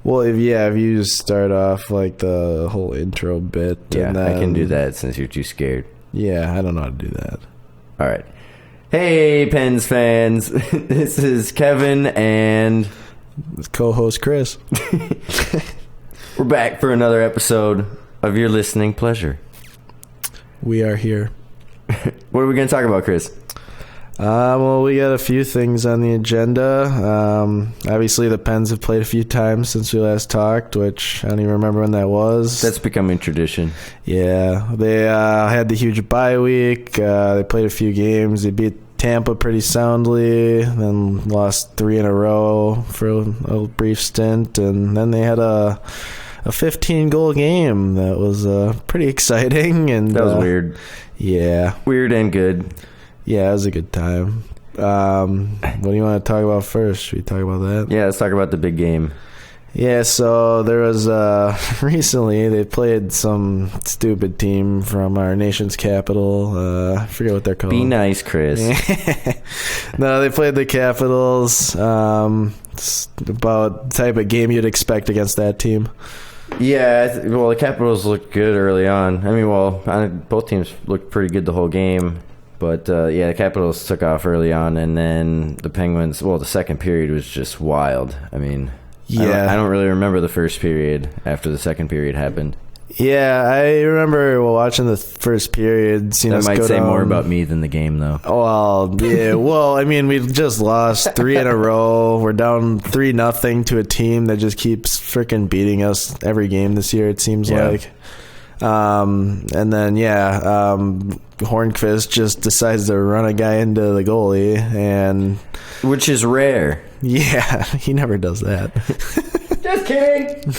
Well, if you just start off like the whole intro bit. Yeah, and then, I can do that since you're too scared. Yeah, I don't know how to do that. All right. Hey, Pens fans. This is Kevin and co-host Kris. We're back for another episode of your listening pleasure. We are here. What are we going to talk about, Kris? Well, we got a few things on the agenda. Obviously, the Pens have played a few times since we last talked, which I don't even remember when that was. That's becoming tradition. Yeah, they had the huge bye week. They played a few games. They beat Tampa pretty soundly, then lost 3 in a row for a brief stint, and then they had a 15-goal game that was pretty exciting. And that was weird. Yeah. Weird and good. Yeah, it was a good time. What do you want to talk about first? Should we talk about that? Yeah, let's talk about the big game. Yeah, so there was recently they played some stupid team from our nation's capital. I forget what they're called. Be nice, Kris. No, they played the Capitals. It's about the type of game you'd expect against that team. Yeah, well, the Capitals looked good early on. I mean, both teams looked pretty good the whole game. But, yeah, the Capitals took off early on, and then the Penguins, well, the second period was just wild. I mean, yeah. I don't really remember the first period after the second period happened. Yeah, I remember watching the first period. That might say more about me than the game, though. Well, yeah. Well, I mean, we just lost 3 in a row. We're down 3-0 to a team that just keeps freaking beating us every game this year, it seems like. And then, Hornqvist just decides to run a guy into the goalie, and which is rare. Yeah, he never does that. Just kidding.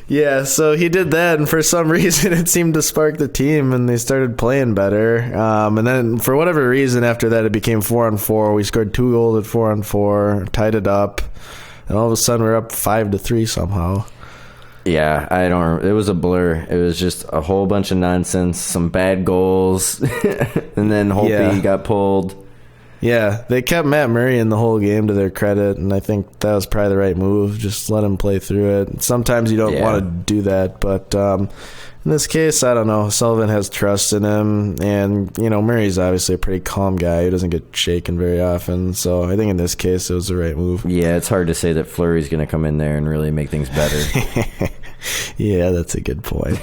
Yeah, so he did that, and for some reason it seemed to spark the team, and they started playing better. And then for whatever reason after that it became 4-on-4. We scored 2 goals at 4-on-4, tied it up, and all of a sudden we're up 5-3 somehow. Yeah, it was a blur. It was just a whole bunch of nonsense, some bad goals, and then Holtby got pulled. Yeah, they kept Matt Murray in the whole game to their credit, and I think that was probably the right move. Just let him play through it. Sometimes you don't want to do that, but in this case, I don't know. Sullivan has trust in him, and, Murray's obviously a pretty calm guy. He doesn't get shaken very often, so I think in this case it was the right move. Yeah, it's hard to say that Fleury's going to come in there and really make things better. Yeah, that's a good point.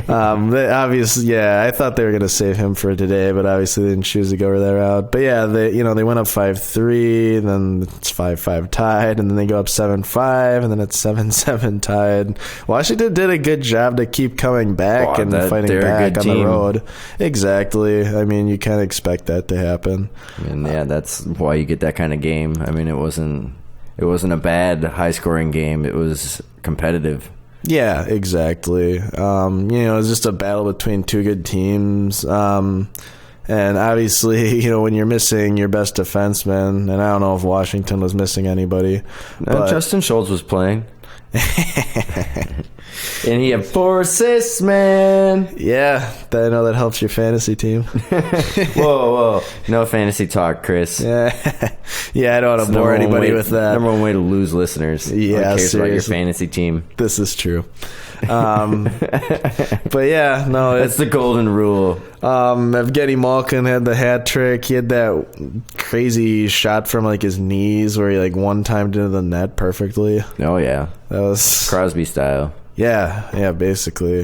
Obviously, I thought they were going to save him for today, but obviously they didn't choose to go that route. But yeah, they went up 5-3, then it's 5-5 tied, and then they go up 7-5, and then it's 7-7 tied. Washington did a good job to keep coming back and fighting back on the road. Exactly. I mean, you kind of expect that to happen. And that's why you get that kind of game. I mean, it wasn't a bad high-scoring game. It was competitive. Yeah, exactly. It was just a battle between two good teams. And obviously, when you're missing your best defenseman, and I don't know if Washington was missing anybody. But Justin Schultz was playing. And he had 4 assists, man. Yeah, I know that helps your fantasy team. Whoa. No fantasy talk, Kris. Yeah, I don't want to bore anybody with that. Number one way to lose listeners. Yeah, cares about your fantasy team. This is true. But yeah, no. That's the golden rule. Evgeny Malkin had the hat trick. He had that crazy shot from his knees where he one-timed into the net perfectly. Oh, yeah. That was Crosby style. Yeah, basically.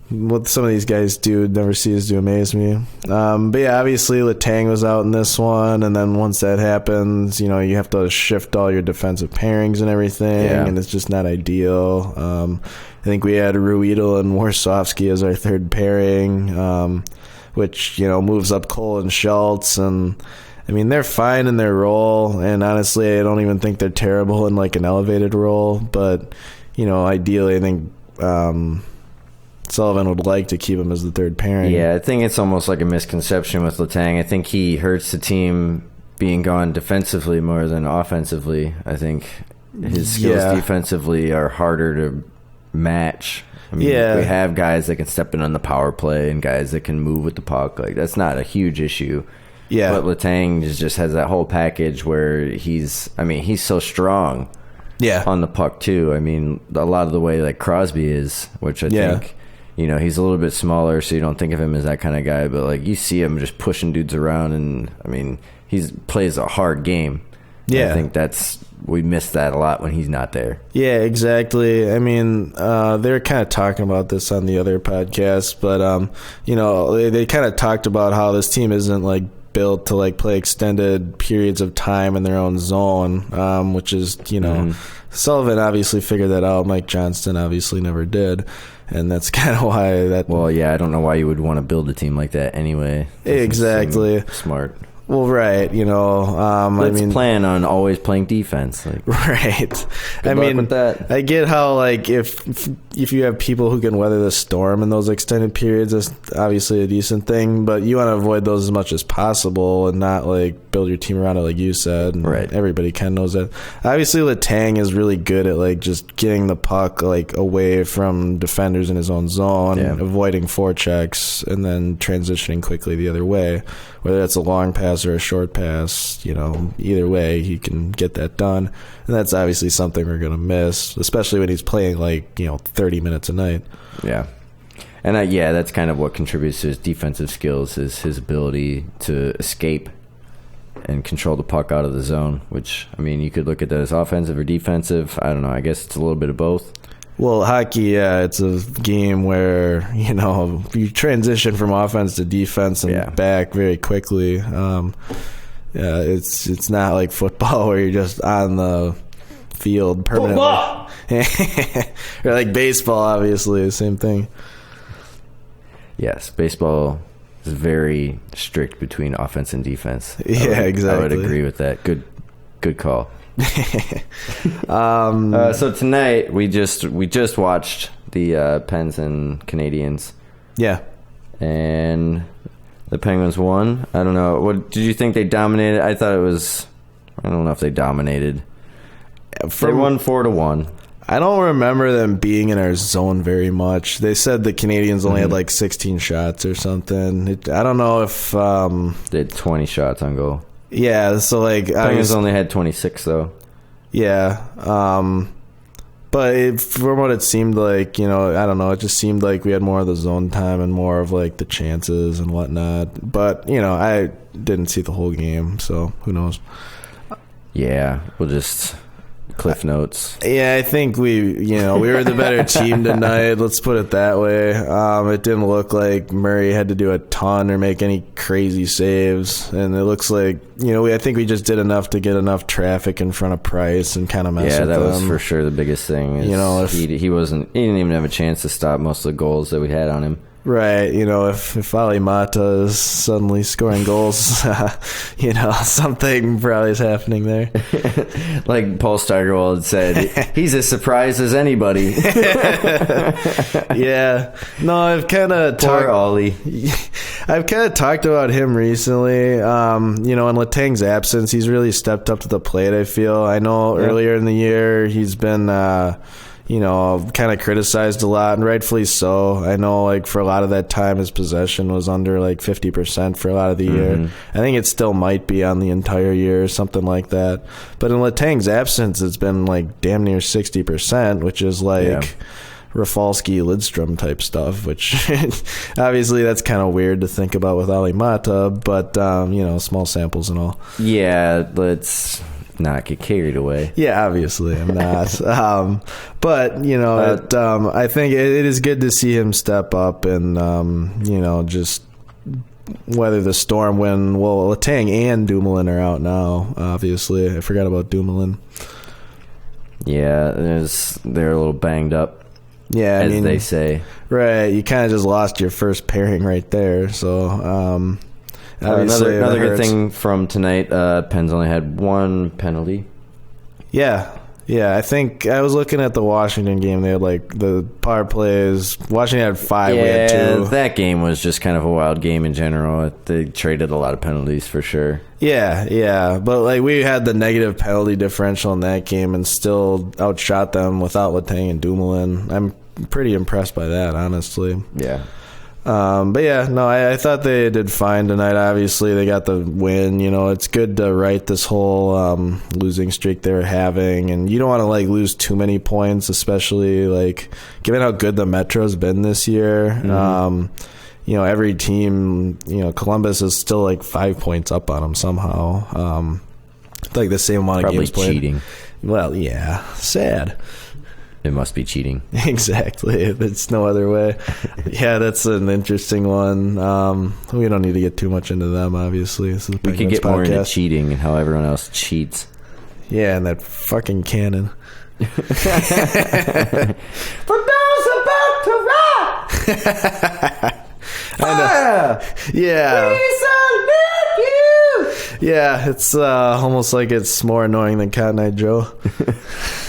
What some of these guys do never ceases to amaze me. But yeah, obviously Letang was out in this one, and then once that happens, you have to shift all your defensive pairings and everything, and it's just not ideal. I think we had Ruedel and Warsofsky as our third pairing, which moves up Cole and Schultz, and I mean, they're fine in their role, and honestly, I don't even think they're terrible in an elevated role, but ideally, I think Sullivan would like to keep him as the third pairing. Yeah, I think it's almost like a misconception with Letang. I think he hurts the team being gone defensively more than offensively. I think his skills defensively are harder to match. I mean, we have guys that can step in on the power play and guys that can move with the puck. That's not a huge issue. Yeah. But Letang just has that whole package where he's so strong. Yeah. On the puck too. I mean, a lot of the way like Crosby is, which I think, he's a little bit smaller, so you don't think of him as that kind of guy. But like you see him just pushing dudes around, and I mean, he plays a hard game. Yeah, I think we miss that a lot when he's not there. Yeah, exactly. I mean, they were kind of talking about this on the other podcast, but they kind of talked about how this team isn't like built to like play extended periods of time in their own zone, which is Sullivan obviously figured that out. Mike Johnston obviously never did, and that's kind of why that. Well, yeah, I don't know why you would want to build a team like that anyway. Exactly. Smart. Well, right, Let's plan on always playing defense. Like, right. Good luck with that. I get how, like, if you have people who can weather the storm in those extended periods, that's obviously a decent thing, but you want to avoid those as much as possible and not, like, build your team around it like you said. And right. Everybody kind of knows that. Obviously, Letang is really good at, like, just getting the puck, like, away from defenders in his own zone, avoiding forechecks, and then transitioning quickly the other way. Whether that's a long pass or a short pass, either way, he can get that done. And that's obviously something we're going to miss, especially when he's playing 30 minutes a night. Yeah. And that's kind of what contributes to his defensive skills, is his ability to escape and control the puck out of the zone, which, I mean, you could look at that as offensive or defensive. I don't know. I guess it's a little bit of both. Well, hockey, it's a game where, you transition from offense to defense and back very quickly. It's not like football where you're just on the field permanently. Or like baseball, obviously, the same thing. Yes, baseball is very strict between offense and defense. Exactly. I would agree with that. Good call. So tonight we just watched the Pens and Canadians. Yeah. And the Penguins won. I don't know. What did you think? They dominated? I thought it was. I don't know if they dominated. They won 4-1. I don't remember them being in our zone very much. They said the Canadians only had 16 shots or something. I don't know if they had 20 shots on goal. Yeah, so Penguins only had 26 though. Yeah, but from what it seemed like, I don't know. It just seemed like we had more of the zone time and more of the chances and whatnot. But I didn't see the whole game, so who knows? Yeah, we'll just Cliff Notes. Yeah, I think we were the better team tonight. Let's put it that way. It didn't look like Murray had to do a ton or make any crazy saves, and it looks like I think we just did enough to get enough traffic in front of Price and kind of mess with them. Yeah, that was for sure the biggest thing. He didn't even have a chance to stop most of the goals that we had on him. Right, if Ali Mata is suddenly scoring goals, something probably is happening there. Like Paul Steigerwald said, he's as surprised as anybody. Yeah. No, I've kind of Poor Ollie. I've kind of talked about him recently. In Letang's absence, he's really stepped up to the plate, I feel. I know earlier in the year he's been kind of criticized a lot, and rightfully so. I know, for a lot of that time, his possession was under 50% for a lot of the year. I think it still might be on the entire year or something like that. But in Letang's absence, it's been damn near 60%, which is Rafalski, Lidstrom type stuff, which obviously that's kind of weird to think about with Ali Mata, but small samples and all. Yeah, let's not get carried away. Yeah, obviously I'm not. But I think it is good to see him step up and just weather the storm when Letang and Dumoulin are out now. Obviously, I forgot about Dumoulin. Yeah, they're a little banged up. Yeah, as they say. Right, you kind of just lost your first pairing right there. So. Another good thing from tonight, Pens only had one penalty. Yeah, I think I was looking at the Washington game. They had the power plays. Washington had 5. Yeah, we had 2. That game was just kind of a wild game in general. They traded a lot of penalties for sure. Yeah, but we had the negative penalty differential in that game and still outshot them without Letang and Dumoulin. I'm pretty impressed by that, honestly. Yeah. But yeah, no, I thought they did fine tonight. Obviously, they got the win. You know, it's good to right this whole losing streak they were having, and you don't want to like lose too many points, especially like given how good the Metro's been this year. Mm-hmm. You know, every team, you know, Columbus is still like 5 points up on them somehow. Like the same amount of games played. Probably cheating. Well, yeah, sad. It must be cheating. Exactly. It's no other way. Yeah, that's an interesting one. We don't need to get too much into them, obviously. This is we could get more into cheating and how everyone else cheats. Yeah, and that fucking cannon. For those about to rock! Fire! Yeah. We salute you! Yeah, it's almost like it's more annoying than Cotton Eye Joe.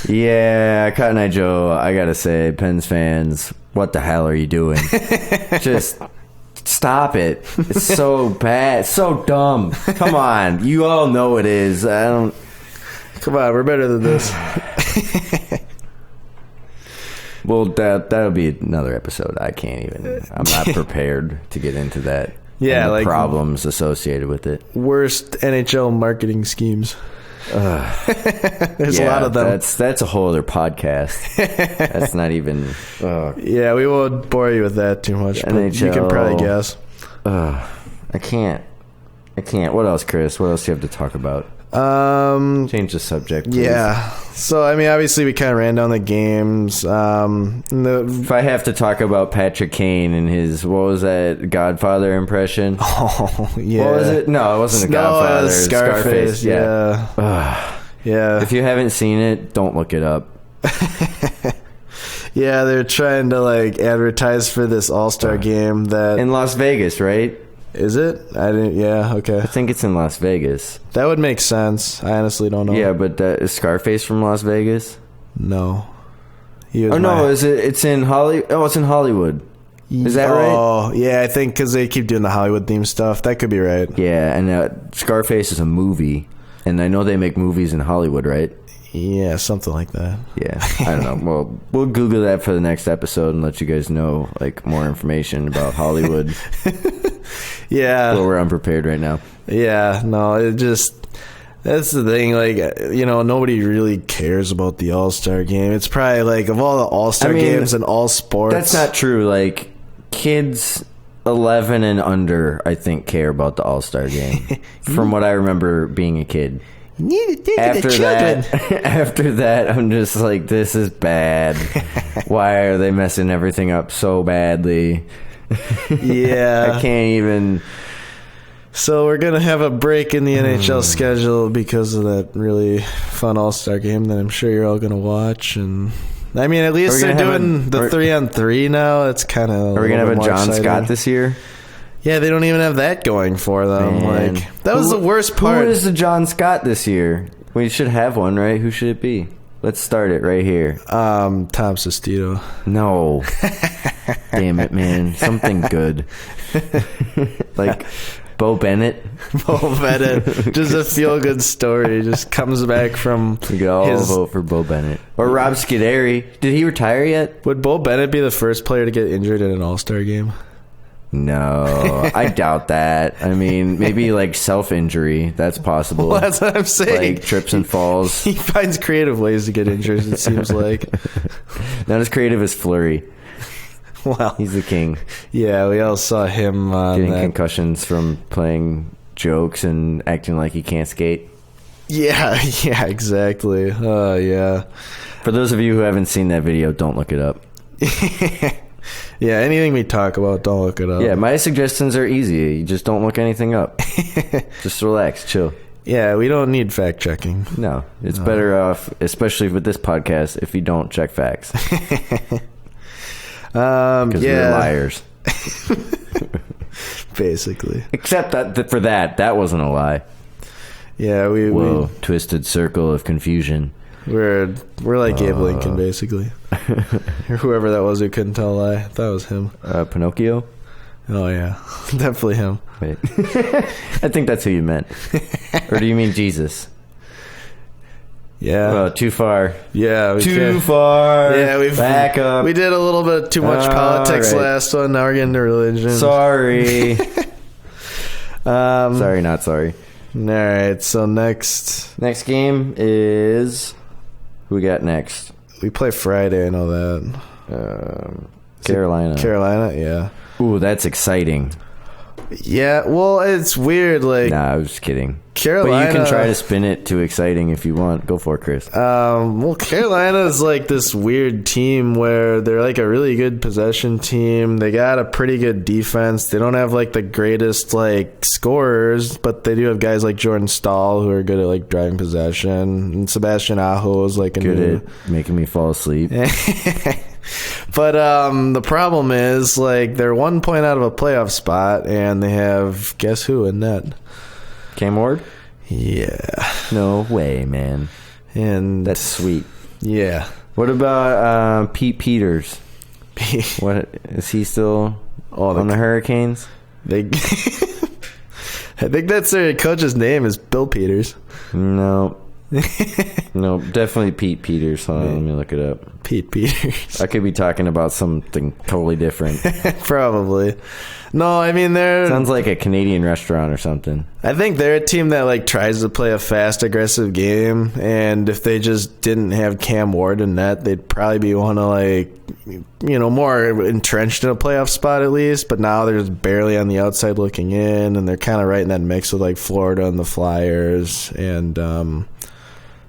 Yeah, Cotton Eye Joe, I gotta say, Pens fans, what the hell are you doing? Just stop it. It's so bad. So dumb. Come on. You all know it is. Come on, we're better than this. Well, that'll be another episode. I'm not prepared to get into that. Yeah, and the like problems associated with it. Worst NHL marketing schemes. There's a lot of them. That's a whole other podcast. That's not even. Yeah, we won't bore you with that too much. But NHL, you can probably guess. I can't. What else, Chris? What else do you have to talk about? Change the subject, please. Yeah. So, I mean, obviously, we kind of ran down the games. If I have to talk about Patrick Kane and his, what was that, Godfather impression? Oh, yeah. What was it? No, it wasn't a Godfather. It was Scarface. Yeah. Yeah. If you haven't seen it, don't look it up. Yeah, they're trying to, like, advertise for this All-Star game that... In Las Vegas, right? Is it? I didn't. Yeah. Okay. I think it's in Las Vegas. That would make sense. I honestly don't know. Yeah, but is Scarface from Las Vegas? No. Is it? It's in Hollywood. Oh, it's in Hollywood. Is that right? Oh, yeah. I think because they keep doing the Hollywood theme stuff. That could be right. Yeah, and Scarface is a movie, and I know they make movies in Hollywood, right? Yeah, something like that. Yeah, I don't know. Well, we'll Google that for the next episode and let you guys know like more information about Hollywood. Yeah. Well, we're unprepared right now. Yeah, no, that's the thing. Like, you know, nobody really cares about the All-Star game. It's probably like of all the All-Star games and all sports. That's not true. Like, kids 11 and under, I think, care about the All-Star game. From what I remember being a kid. You need to think of the children. After that, I'm just like, this is bad. Why are they messing everything up so badly? Yeah. I can't even. So we're going to have a break in the NHL schedule because of that really fun All-Star game that I'm sure you're all going to watch. And I mean, at least they're doing the 3-on-3 now. It's kind of. Are we going to have a John exciting. Scott this year? Yeah, they don't even have that going for them. Man. Like, that was the worst part. Who is the John Scott this year? We should have one, right? Who should it be? Let's start it right here. Tom Sestito. No. Damn it, man. Something good. Like Bo Bennett. Bo Bennett. Just a feel-good story. Just comes back from We could all vote for Bo Bennett. Or Rob Scuderi. Did he retire yet? Would Bo Bennett be the first player to get injured in an All-Star game? No, I doubt that. I mean, maybe like self-injury. That's possible. Well, that's what I'm saying. Like trips and falls. He finds creative ways to get injured, it seems like. Not as creative as Fleury. Well, he's the king. Yeah, we all saw him getting concussions from playing jokes and acting like he can't skate. Yeah, exactly. Yeah. For those of you who haven't seen that video, don't look it up. Yeah, anything we talk about, don't look it up. Yeah, my suggestions are easy. You just don't look anything up. Just relax, chill. Yeah, we don't need fact checking. No, it's better off, especially with this podcast, if you don't check facts. Because we're liars. Basically. Except that for that wasn't a lie. Yeah, we twisted circle of confusion. We're like Abe Lincoln, basically. Or whoever that was who couldn't tell a lie. That was him. Pinocchio? Oh, yeah. Definitely him. Wait. I think that's who you meant. Or do you mean Jesus? Yeah. Too far. Yeah. Too far. Yeah, back up. We did a little bit too much politics last one. Now we're getting to religion. Sorry. Sorry, not sorry. All right. So next game is who we got next? We play Friday. I know that. Carolina. Carolina. Yeah. Ooh, that's exciting. Yeah. Well, it's weird. Like, nah, I was just kidding. Carolina. But you can try to spin it too exciting if you want. Go for it, Chris. Well, Carolina is like this weird team where they're like a really good possession team. They got a pretty good defense. They don't have like the greatest like scorers, but they do have guys like Jordan Stahl who are good at like driving possession. And Sebastian Aho is like good at making me fall asleep. But the problem is like they're 1 point out of a playoff spot, and they have guess who in net? Cam Ward? Yeah. No way, man. And that's sweet. Yeah. What about Pete Peters? What is he still on the Hurricanes? I think that's their coach's name is Bill Peters. No. No, definitely Pete Peters. Hold on, let me look it up. Pete Peters. I could be talking about something totally different. Probably. No, I mean they're sounds like a Canadian restaurant or something. I think they're a team that like tries to play a fast, aggressive game, and if they just didn't have Cam Ward in net, they'd probably be one of like more entrenched in a playoff spot at least. But now they're just barely on the outside looking in, and they're kind of right in that mix with like Florida and the Flyers and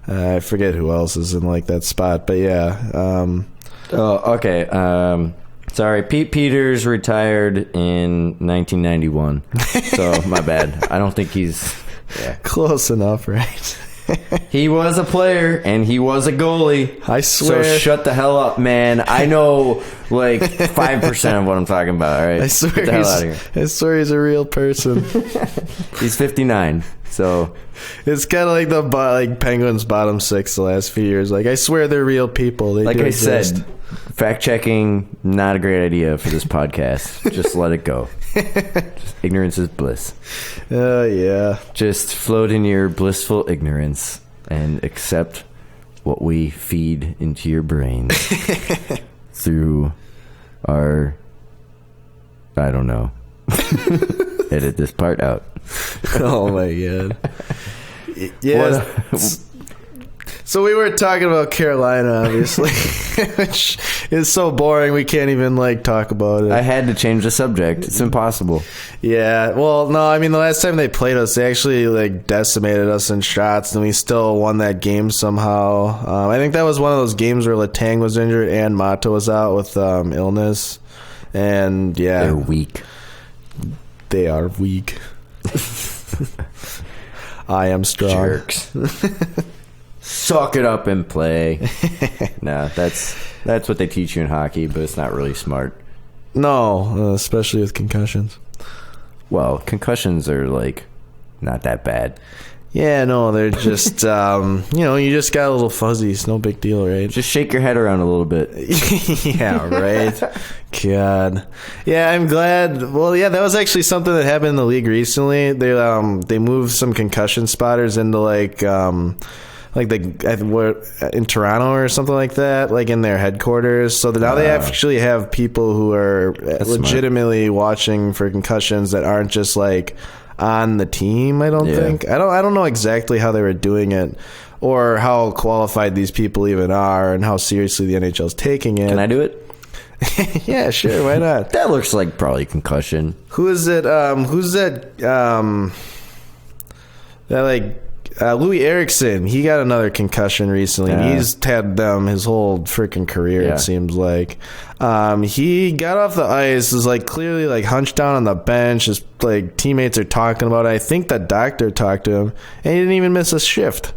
I forget who else is in like that spot, but yeah. Okay. Sorry, Pete Peters retired in 1991. So my bad. I don't think he's close enough, right? He was a player and he was a goalie. I swear. So shut the hell up, man. I know like 5% of what I'm talking about. All right, I swear get the hell out of here. I swear he's a real person. He's 59. So it's kind of like the Penguins' bottom six the last few years. Like I swear they're real people. They like do I exist. said, fact checking not a great idea for this podcast. Just let it go. Just ignorance is bliss. Yeah. Just float in your blissful ignorance and accept what we feed into your brains through our, I don't know. Edit this part out. Oh my god. Yeah. So we were talking about Carolina, obviously, which is so boring we can't even like talk about it. I had to change the subject. It's impossible. Yeah. Well, no, I mean the last time they played us, they actually like decimated us in shots, and we still won that game somehow. I think that was one of those games where Letang was injured and Mata was out with illness, and yeah, they're weak. They are weak. I am strong. Jerks. Suck it up and play. Nah, that's what they teach you in hockey, but it's not really smart. No, especially with concussions. Well, concussions are like not that bad. Yeah, no, they're just you just got a little fuzzy. It's no big deal, right? Just shake your head around a little bit. Yeah, right. God. Yeah, I'm glad. Well, yeah, that was actually something that happened in the league recently. They moved some concussion spotters into in Toronto or something like that, like in their headquarters. So now they actually have people who are legitimately watching for concussions that aren't just like on the team. I don't think. I don't know exactly how they were doing it or how qualified these people even are and how seriously the NHL's taking it. Can I do it? Yeah, sure. Why not? That looks like probably concussion. Who is it? Who's that? Louis Eriksson. He got another concussion recently. Yeah. He's had them his whole freaking career. Yeah. It seems like. He got off the ice, is like clearly like hunched down on the bench. His like teammates are talking about it. I think the doctor talked to him, and he didn't even miss a shift.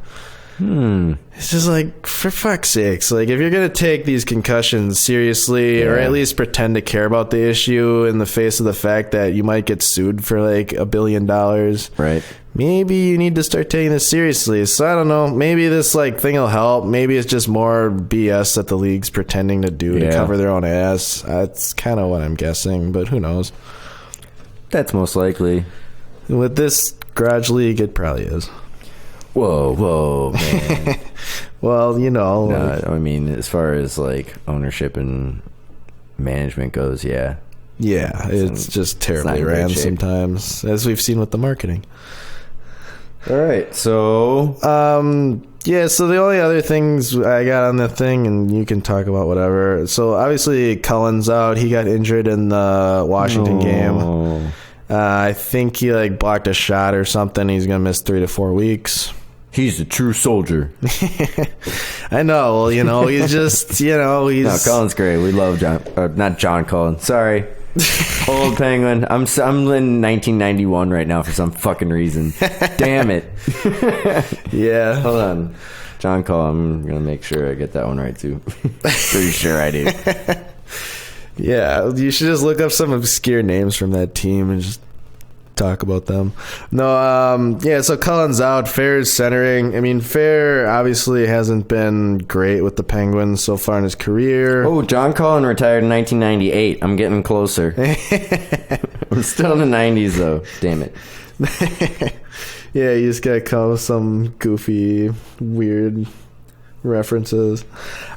It's just like, for fuck's sakes, like if you're gonna take these concussions seriously, or at least pretend to care about the issue in the face of the fact that you might get sued for like $1 billion, right? Maybe you need to start taking this seriously. So I don't know, maybe this like thing will help. Maybe it's just more BS that the league's pretending to do to cover their own ass. That's kind of what I'm guessing, but who knows? That's most likely. With this garage league, it probably is. Whoa, man. Well, you know. I mean, as far as like ownership and management goes, yeah. Yeah, it's just terribly ran sometimes, as we've seen with the marketing. All right, so yeah, so the only other things I got on the thing, and you can talk about whatever. So obviously Cullen's out. He got injured in the Washington game. I think he like blocked a shot or something. He's gonna miss 3 to 4 weeks. He's a true soldier. I know. Well, you know, he's just, you know, he's. No, Cullen's great. We love John. Not John Cullen. Sorry. Old Penguin. I'm in 1991 right now for some fucking reason. Damn it. Yeah. Hold on. John Cullen. I'm going to make sure I get that one right, too. Pretty sure I do. Yeah. You should just look up some obscure names from that team and just talk about them. No, yeah, so Cullen's out. Fair's centering. I mean, Fair obviously hasn't been great with the Penguins so far in his career. Oh, John Cullen retired in 1998. I'm getting closer. I'm still in the 90s, though. Damn it. Yeah, you just gotta come with some goofy, weird references.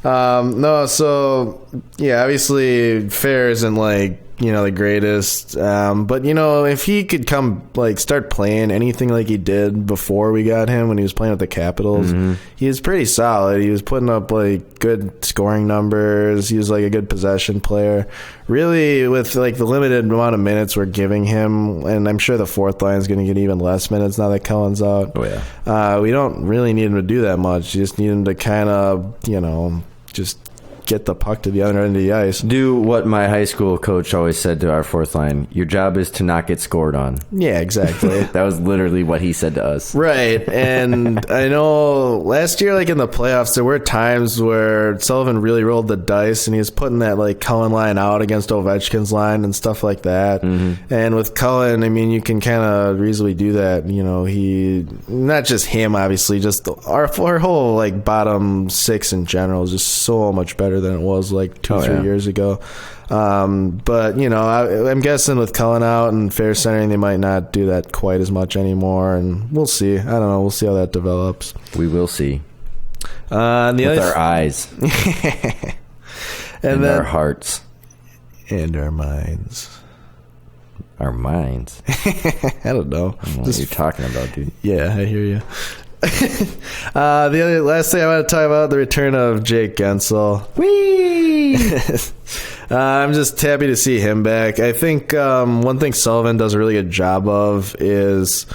No, so, yeah, obviously Fair isn't like, you know, the greatest, but you know, if he could come like start playing anything like he did before we got him when he was playing with the Capitals, he was pretty solid. He was putting up like good scoring numbers. He was like a good possession player. Really, with like the limited amount of minutes we're giving him, and I'm sure the fourth line is going to get even less minutes now that Cullen's out. Oh yeah, we don't really need him to do that much. You just need him to kind of, you know, just get the puck to the other end of the ice. Do what my high school coach always said to our fourth line. Your job is to not get scored on. Yeah, exactly. That was literally what he said to us. Right. And I know last year, like in the playoffs, there were times where Sullivan really rolled the dice and he was putting that like Cullen line out against Ovechkin's line and stuff like that. And with Cullen, I mean, you can kind of easily do that. You know, he, not just him, obviously, just our whole like bottom six in general is just so much better than it was like 2-3 years ago. But you know, I'm guessing with Cullen out and Fair centering, they might not do that quite as much anymore, and we'll see. I don't know. We'll see how that develops. We will see. With our eyes and our hearts and our minds. Our minds. I don't know. I don't know what you're talking about, dude. Yeah, I hear you. The other last thing I want to talk about, the return of Jake Gensel. Whee! I'm just happy to see him back. I think one thing Sullivan does a really good job of is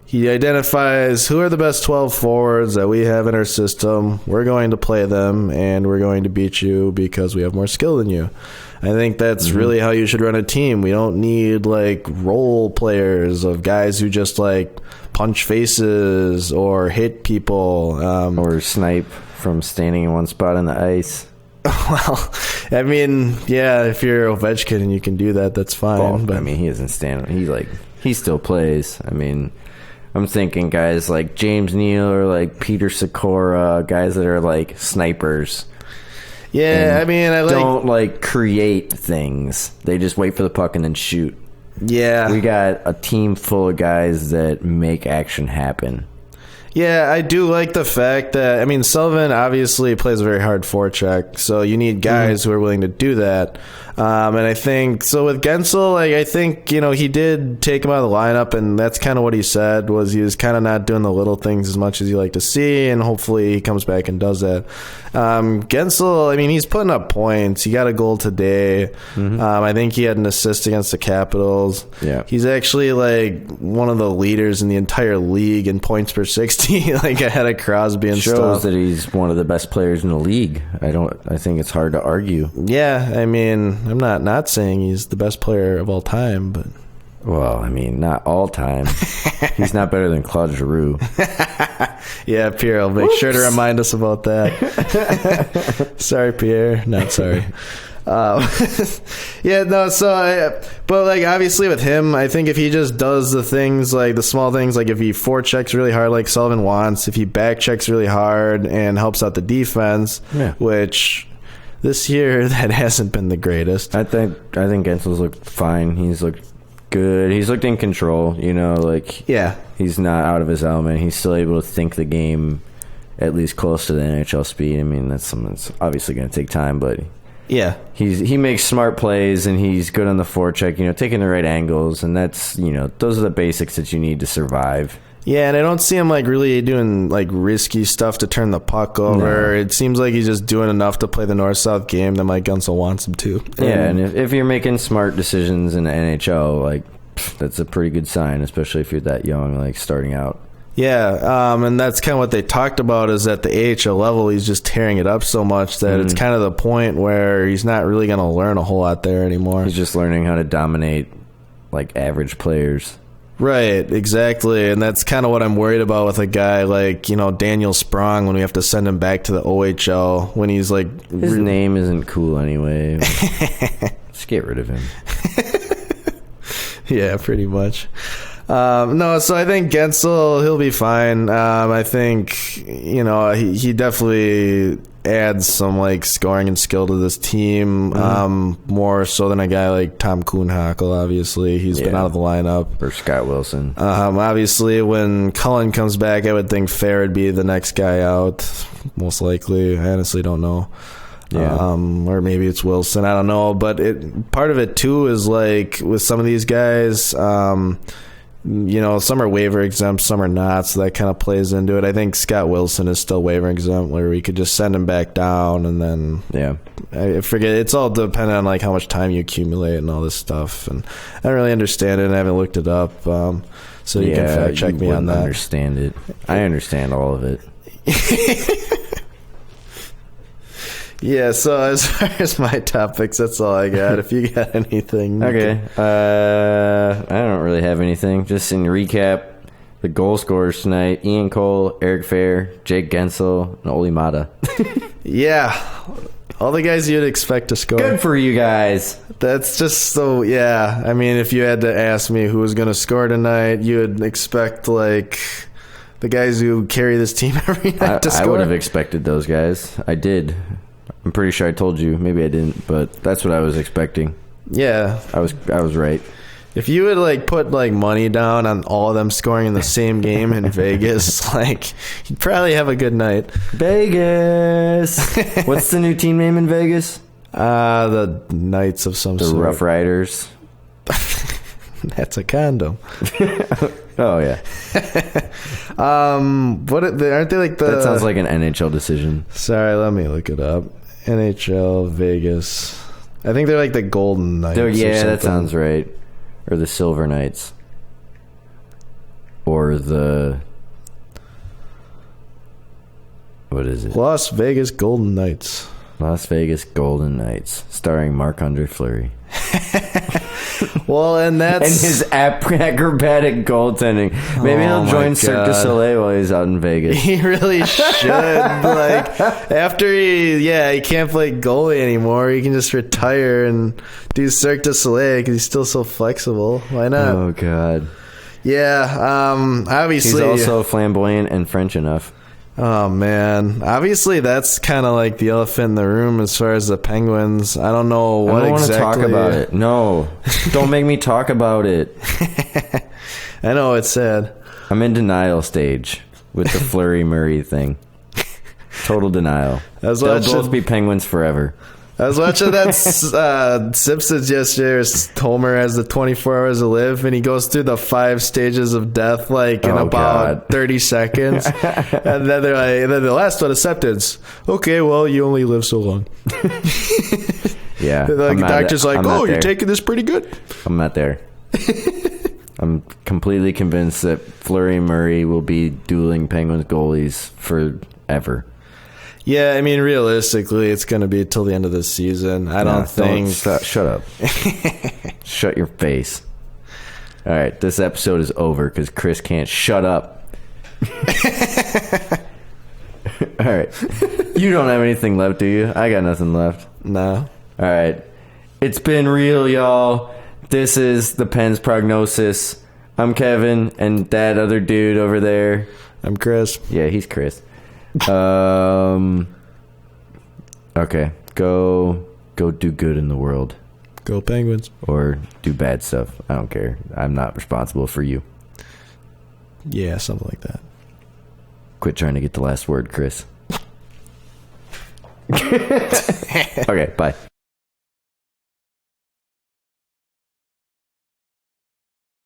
he identifies who are the best 12 forwards that we have in our system. We're going to play them, and we're going to beat you because we have more skill than you. I think that's really how you should run a team. We don't need like role players of guys who just like punch faces or hit people. Or snipe from standing in one spot on the ice. Well, I mean, yeah, if you're Ovechkin and you can do that, that's fine. Well, but I mean, he isn't standing. He still plays. I mean, I'm thinking guys like James Neal or like Peter Sikora, guys that are like snipers. Yeah, I mean, don't like create things. They just wait for the puck and then shoot. Yeah. We got a team full of guys that make action happen. Yeah, I do like the fact that, I mean, Sullivan obviously plays a very hard forecheck, so you need guys who are willing to do that. And I think, so with Gensel, like, I think, you know, he did take him out of the lineup, and that's kind of what he said, was he was kind of not doing the little things as much as you like to see, and hopefully he comes back and does that. Gensel, I mean, he's putting up points. He got a goal today. I think he had an assist against the Capitals. Yeah. He's actually, like, one of the leaders in the entire league in points per 60, like ahead of Crosby and Shows stuff. that he's one of the best players in the league. I think it's hard to argue. Yeah, I mean, I'm not saying he's the best player of all time, but... Well, I mean, not all time. He's not better than Claude Giroux. Yeah, Pierre, I'll make sure to remind us about that. Sorry, Pierre. Not sorry. Yeah, no, so, but like, obviously with him, I think if he just does the things, like the small things, like if he forechecks really hard like Sullivan wants, if he backchecks really hard and helps out the defense, which this year that hasn't been the greatest. I think Gensel's looked fine. He's looked good. He's looked in control, like he's not out of his element. He's still able to think the game at least close to the NHL speed. I mean, that's something that's obviously going to take time, but he makes smart plays and he's good on the forecheck, taking the right angles, and that's, those are the basics that you need to survive. Yeah, and I don't see him like really doing like risky stuff to turn the puck over. No. It seems like he's just doing enough to play the North-South game that Mike Gunsel wants him to. Yeah, and if you're making smart decisions in the NHL, like that's a pretty good sign, especially if you're that young, like starting out. Yeah, and that's kind of what they talked about is at the AHL level, he's just tearing it up so much that it's kind of the point where he's not really going to learn a whole lot there anymore. He's just learning how to dominate like average players. Right, exactly, and that's kind of what I'm worried about with a guy like, Daniel Sprong when we have to send him back to the OHL when he's like... His name isn't cool anyway. Just get rid of him. Yeah, pretty much. No, so I think Gensel, he'll be fine. I think, he definitely adds some like scoring and skill to this team, more so than a guy like Tom Kuhnhackl, obviously. He's been out of the lineup. Or Scott Wilson. Obviously, when Cullen comes back, I would think Fair would be the next guy out, most likely. I honestly don't know. Yeah. Or maybe it's Wilson. I don't know. But part of it, too, is like with some of these guys... some are waiver exempt, some are not, so that kind of plays into it. I think Scott Wilson is still waiver exempt, where we could just send him back down, and then I forget. It's all dependent on like how much time you accumulate and all this stuff, and I don't really understand it, and I haven't looked it up, so you can fact check me on that. Understand it. I understand all of it. Yeah, so as far as my topics, that's all I got. If you got anything. Okay. I don't really have anything. Just in recap, the goal scorers tonight, Ian Cole, Eric Fair, Jake Gensel, and Oli Mata. Yeah. All the guys you'd expect to score. Good for you guys. That's just so, yeah. I mean, if you had to ask me who was going to score tonight, you would expect, like... the guys who carry this team every night to score. I would have expected those guys. I did. I'm pretty sure I told you. Maybe I didn't, but that's what I was expecting. Yeah. I was right. If you would like put like money down on all of them scoring in the same game in Vegas, like you'd probably have a good night. Vegas. What's the new team name in Vegas? The Knights of some sort. The Rough Riders. That's a condom. Oh yeah. Aren't they like the? That sounds like an NHL decision. Sorry, let me look it up. NHL Vegas. I think they're like the Golden Knights. Yeah, that sounds right. Or the Silver Knights. Or the... What is it? Las Vegas Golden Knights. Las Vegas Golden Knights, starring Marc-Andre Fleury. Well, and that's... and his acrobatic goaltending. Maybe he'll join Cirque du Soleil while he's out in Vegas. He really should. Like, after he can't play goalie anymore, he can just retire and do Cirque du Soleil because he's still so flexible. Why not? Oh, God. Yeah, obviously... he's also flamboyant and French enough. Oh, man. Obviously, that's kind of like the elephant in the room as far as the Penguins. I don't know what exactly... I don't want to talk about it. No. Don't make me talk about it. I know, it's sad. I'm in denial stage with the Fleury Murray thing. Total denial. They'll both be Penguins forever. I was watching that Simpsons yesterday where Homer has the 24 hours to live, and he goes through the 5 stages of death like in about 30 seconds. And then they're like, and then the last one, acceptance. Okay, well, you only live so long. Yeah. Like the doctor's like, you're taking this pretty good. I'm not there. I'm completely convinced that Fleury and Murray will be dueling Penguins goalies forever. Yeah, I mean, realistically, it's going to be till the end of the season. I don't think... Shut up. Shut your face. All right, this episode is over because Kris can't shut up. All right. You don't have anything left, do you? I got nothing left. No. All right. It's been real, y'all. This is the Pens Prognosis. I'm Kevin, and that other dude over there. I'm Kris. Yeah, he's Kris. Okay, go do good in the world. Go Penguins. Or do bad stuff. I don't care. I'm not responsible for you. Yeah, something like that. Quit trying to get the last word, Kris. Okay, bye.